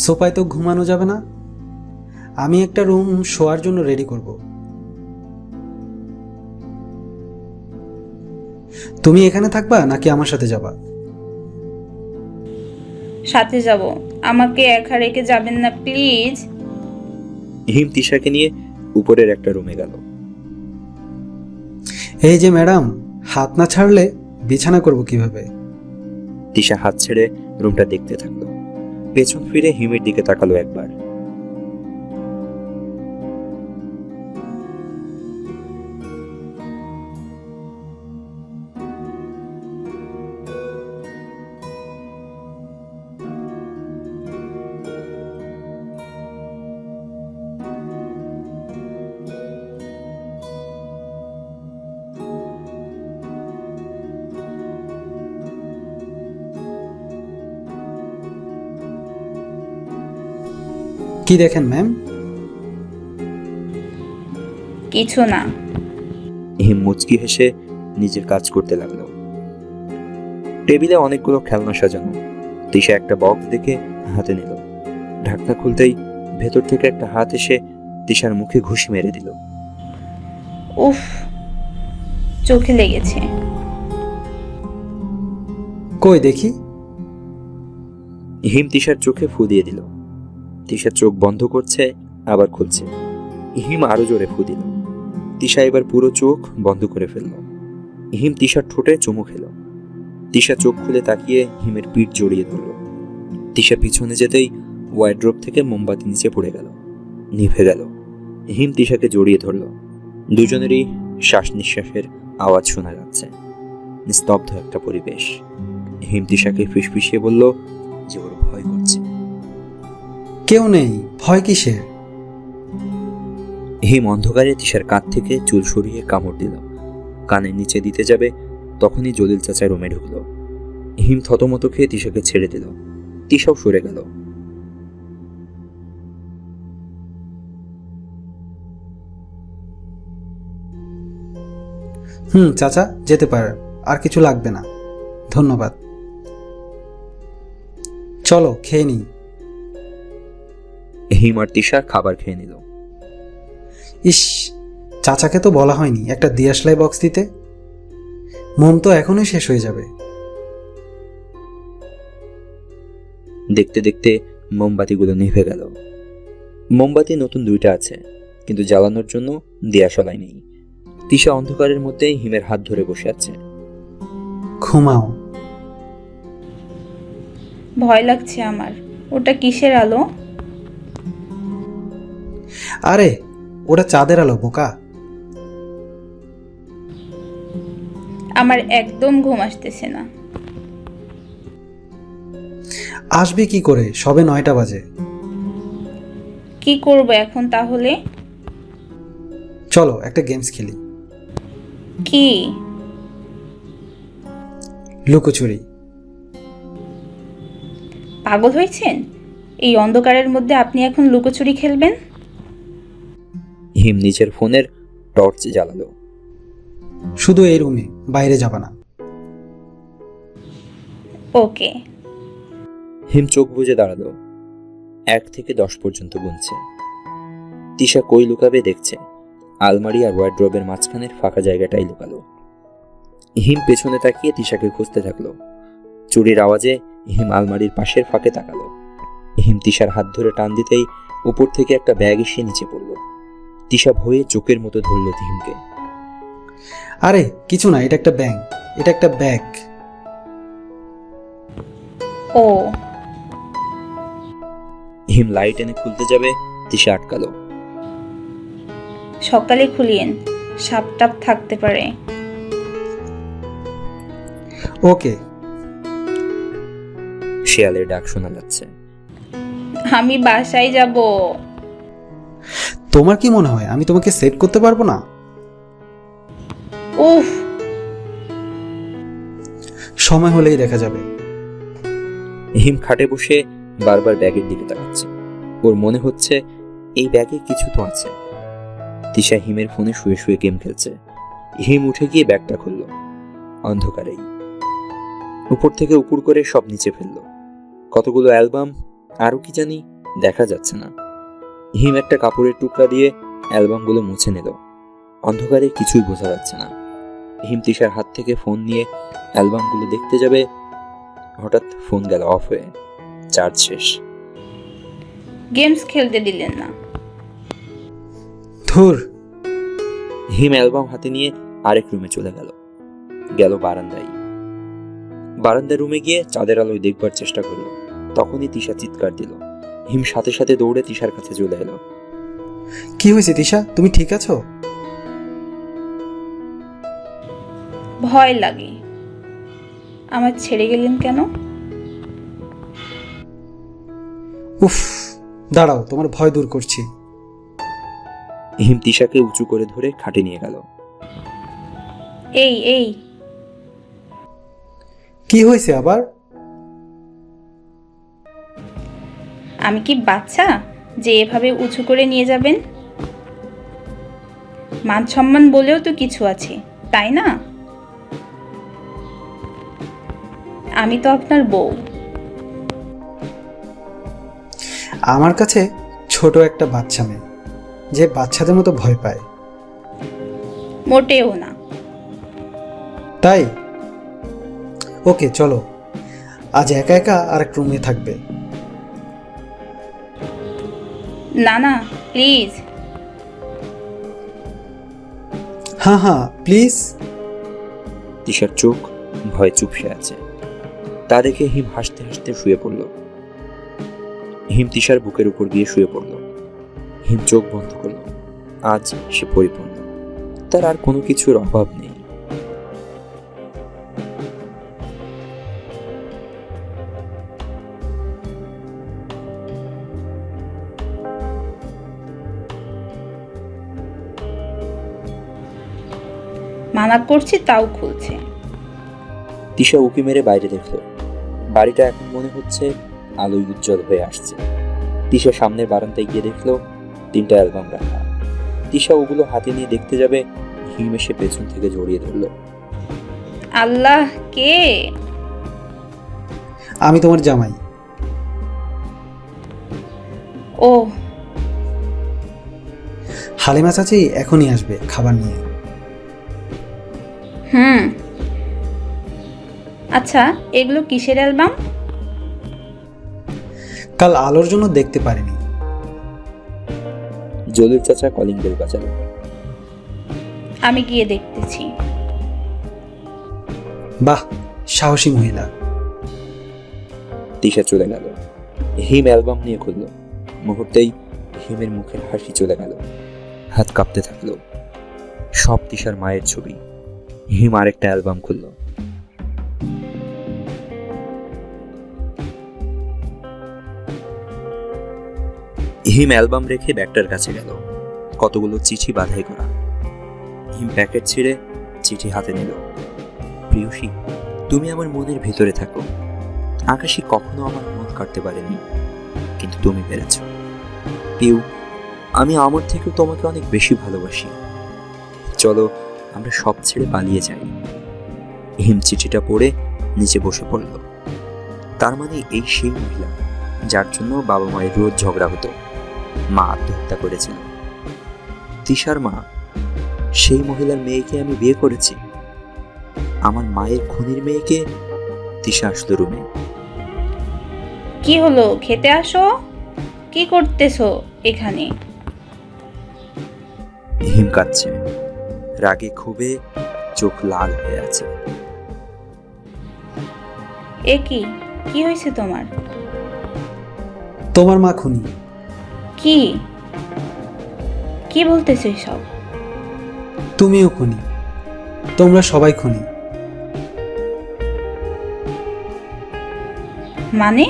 সোফায় তো ঘুমানো যাবে না, আমি একটা রুম শোয়ার জন্য রেডি করব। তুমি এখানে থাকবা নাকি আমার সাথে যাবা? সাথে যাব। আমাকে একা রেখে যাবেন না প্লিজ। হিম তিশাকে নিয়ে উপরের একটা রুমে গেল। এই যে ম্যাডাম, হাত না ছাড়লে বিছানা করব কিভাবে? তিশা হাত ছেড়ে রুমটা দেখতে থাকলো। পেছন ফিরে হিমের দিকে তাকালো একবার। কি দেখেন ম্যাম? কিছু না। হিম মুচকি হেসে নিজের কাজ করতে লাগলো। টেবিলে অনেকগুলো খেলনা সাজানো। তিশা একটা বক্স দেখে হাতে নিল। ঢাকনা খুলতেই ভেতর থেকে একটা হাত এসে তিশার মুখে ঘুষি মেরে দিল। উফ, চোখে লেগেছে। কই দেখি। হিম তিশার চোখে ফু দিয়ে দিল। তিশা চোখ বন্ধ করছে, আবার খুলছে। হিম আরো জোরে ফু দিল। তিশা এবার পুরো চোখ বন্ধ করে ফেলল। হিম তিশার ঠোঁটে চুমু খেল। তিশা চোখ খুলে তাকিয়ে হিমের পিঠ জড়িয়ে ধরল। তিশা পিছনে যেতেই ওয়ার্ড্রোব থেকে মোমবাতি নিচে পড়ে গেল, নিভে গেল। হিম তিশাকে জড়িয়ে ধরল। দুজনেরই শ্বাস নিঃশ্বাসের আওয়াজ শোনা যাচ্ছে। নিস্তব্ধ একটা পরিবেশ। হিম তিশাকে ফিসফিসিয়ে বলল যে ওর ভয় করছে। কেউ নেই, ভয় কিসের? হিম অন্ধকারে তিশার কাঁধ থেকে চুল সরিয়ে কামড় দিল। কানের নিচে দিতে যাবে তখনই জলিল চাচা রুমে ঢুকলো। হিম থতমত খেয়ে তিশাকে ছেড়ে দিল। তিশাও সরে গেল। চাচা যেতে পারে, আর কিছু লাগবে না, ধন্যবাদ। চলো খেয়ে নিই। হিম আর তিশা খাবার খেয়ে নিল। ইস, চাচাকে তো বলা হয়নি একটা দিয়াশলাই বক্স দিতে। মোম তো এখনই শেষ হয়ে যাবে। দেখতে দেখতে মোমবাতিগুলো নিভে গেল। মোমবাতি নতুন 2টা আছে, কিন্তু জ্বালানোর জন্য দিয়াশলাই নেই। তিশা অন্ধকারের মধ্যেই হিমের হাত ধরে বসে আছে। ঘুমাও। ভয় লাগছে আমার। ওটা কিসের আলো? আরে ওটা চাঁদের আলো বোকা। আমার একদম ঘুম আসতেছে না। আসবে কি করে, সবে 9টা বাজে। কি করব এখন তাহলে? চলো একটা গেমস খেলি। কি? লুকোচুরি। পাগল হয়েছেন? এই অন্ধকারের মধ্যে আপনি এখন লুকোচুরি খেলবেন? হিম নিজের ফোনের টর্চ জ্বালালো। শুধু এই রুমে, বাইরে যাবা না। ওকে। হিম চোখ বুজে দাঁড়ালো। 1 থেকে 10 পর্যন্ত গুনছে। তিশা কই লুকাবে দেখছে। আলমারি আর ওয়ার্ড্রোবের মাঝখানের ফাঁকা জায়গাটাই লুকালো। হিম পেছনে তাকিয়ে তিশাকে খুঁজতে থাকলো। চুরির আওয়াজে হিম আলমারির পাশের ফাঁকে তাকালো। হিম তিশার হাত ধরে টান দিতেই উপর থেকে একটা ব্যাগ এসে নিচে পড়ল। তিশা ভয়ে চোখের মতো ধরল হিমকে। আরে কিছু না, এটা একটা ব্যাগ। এটা একটা ব্যাগ। ও। হিম লাইট এনে খুলতে যাবে, তিশা আটকালো। সকালে খুলিয়েন, সাপ টাপ থাকতে পারে। ওকে। শিয়ালের ডাক শোনা যাচ্ছে। আমি বাসায় যাব। তোমার কি মনে হয় আমি তোমাকে সেভ করতে পারবো না? উফ, সময় হলেই দেখা যাবে। হিম খাটে বসে বারবার ব্যাগের দিকে তাকাচ্ছে। ওর মনে হচ্ছে এই ব্যাগে কিছু তো আছে। তিশা হিমের ফোনে শুয়ে শুয়ে গেম খেলছে। হিম উঠে গিয়ে ব্যাগটা খুলল। অন্ধকারেই উপর থেকে উপুর করে সব নিচে ফেলল। কতগুলো অ্যালবাম, আরো কি জানি দেখা যাচ্ছে না। হিম একটা কাপড়ের টুকরা দিয়ে অ্যালবামগুলো মুছে নিল। অন্ধকারে কিছুই বোঝা যাচ্ছে না। হিম তিশার হাত থেকে ফোন নিয়ে অ্যালবামগুলো দেখতে যাবে, হঠাৎ ফোন গেল অফ হয়ে, চার্জ শেষ। গেমস খেলতে দিলেন না। ধুর। হিম অ্যালবাম হাতে নিয়ে আরেক রুমে চলে গেল। বারান্দায়। বারান্দার রুমে গিয়ে চাঁদের আলোয় দেখবার চেষ্টা করলো। তখনই তিশা চিৎকার দিল। হিম সাথে সাথে দৌড়ে তিশার কাছে চলে এলো। কি হয়েছে তিশা, তুমি ঠিক আছো? ভয় লাগে। আমার ছেড়ে গেলেন কেন? উফ, দাঁড়াও, তোমার ভয় দূর করছি। হিম তিশাকে উঁচু করে ধরে খাটে নিয়ে গেল। এই এই কি হয়েছে আবার? আমি কি বাচ্চা যে এভাবে উঁচু করে নিয়ে যাবেন? মান সম্মান বলেও তো কিছু আছে, তাই না? আমি তো আপনার বউ। আমার কাছে ছোট একটা বাচ্চা মেয়ে, যে বাচ্চাদের মতো ভয় পায়। মোটেও না। তাই ওকে, চলো আজ একা একা আরেক রুমে থাকবে। না না, প্লিজ। হ্যাঁ হ্যাঁ প্লিজ। তিশার চোখ ভয়ে চুপসে আছে। তা দেখে হিম হাসতে হাসতে শুয়ে পড়ল। হিম তিশার বুকের উপর গিয়ে শুয়ে পড়ল। হিম চোখ বন্ধ করল। আজ সে পরিপূর্ণ, তার আর কোনো কিছুর অভাব নেই। মানা করছি তাও খুলছে। তিশা উকি মেরে বাইরে দেখল। বাড়িটা এখন মনে হচ্ছে আলোয় উজ্জ্বল হয়ে আসছে। তিশা সামনের বারান্দায় গিয়ে দেখল 3টা অ্যালবাম রাখা। তিশা ওগুলো হাতে নিয়ে দেখতে যাবে, হিম এসে পেছন থেকে জড়িয়ে ধরল। আল্লাহ, কে? আমি তোমার জামাই। ও, হালিমা চাচি এখনই আসবে খাবার নিয়ে। আচ্ছা, এগুলো কিসের অ্যালবাম? কাল আলোর জন্য দেখতে পারিনি। জলিল চাচা কলিং বেল বাজালো। আমি গিয়ে দেখতেছি। বাহ, সাহসী মহিলা। তিশা চলে গেল। হিম অ্যালবাম নিয়ে খুলল। মুহূর্তেই হিমের মুখের হাসি চলে গেল। হাত কাঁপতে থাকলো। সব তিশার মায়ের ছবি। হিম আরেকটা অ্যালবাম খুলল। হিম অ্যালবাম রেখে ব্যাগটার কাছে গেল। কতগুলো চিঠি বাঁধাই করা। হিম প্যাকেট ছিঁড়ে চিঠি হাতে নিল। প্রিয়সী, তুমি আমার মনের ভেতরে থাকো। আকাশী কখনো আমার মন কাটতে পারেনি, কিন্তু তুমি পেরেছ। পিউ, আমি আমার থেকেও তোমাকে অনেক বেশি ভালোবাসি। চলো আমরা সব ছেড়ে পালিয়ে যাই। হিম চিঠিটা পড়ে নিচে বসে পড়ল। তার মানে এই সেই মহিলা যার জন্য বাবা মায়ের রোজ ঝগড়া হতো। মা আত্মহত্যা করেছিল। তিশার মা, সেই মহিলার মেয়েকে আমি বিয়ে করেছি। আমার মায়ের খুনির মেয়েকে। তিশা আসলো রুমে। কি হলো? খেতে আসো। কি করতেছো এখানে? হিম কাঁদছে। রাগে ক্ষোভে চোখ লাল হয়ে আছে। এ কি কি হয়েছে তোমার? তোমার মা খুনি। কি কি বলতেছো এসব? তুমিও খুনি, তোমরা সবাই খুনি। মানে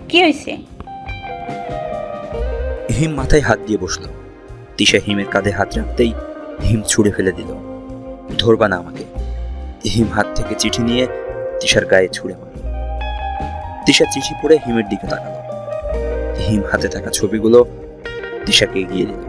কি হয়েছে? হিম মাথায় হাত দিয়ে বসলো। তিশা হিমের কাঁধে হাত রাখতেই হিম ছুঁড়ে ফেলে দিল। ধরবা না আমাকে। হিম হাত থেকে চিঠি নিয়ে তিশার গায়ে ছুঁড়ে মারল। তিশা চিঠি পড়ে হিমের দিকে তাকালো। হিম হাতে থাকা ছবিগুলো তিশাকে এগিয়ে দিল।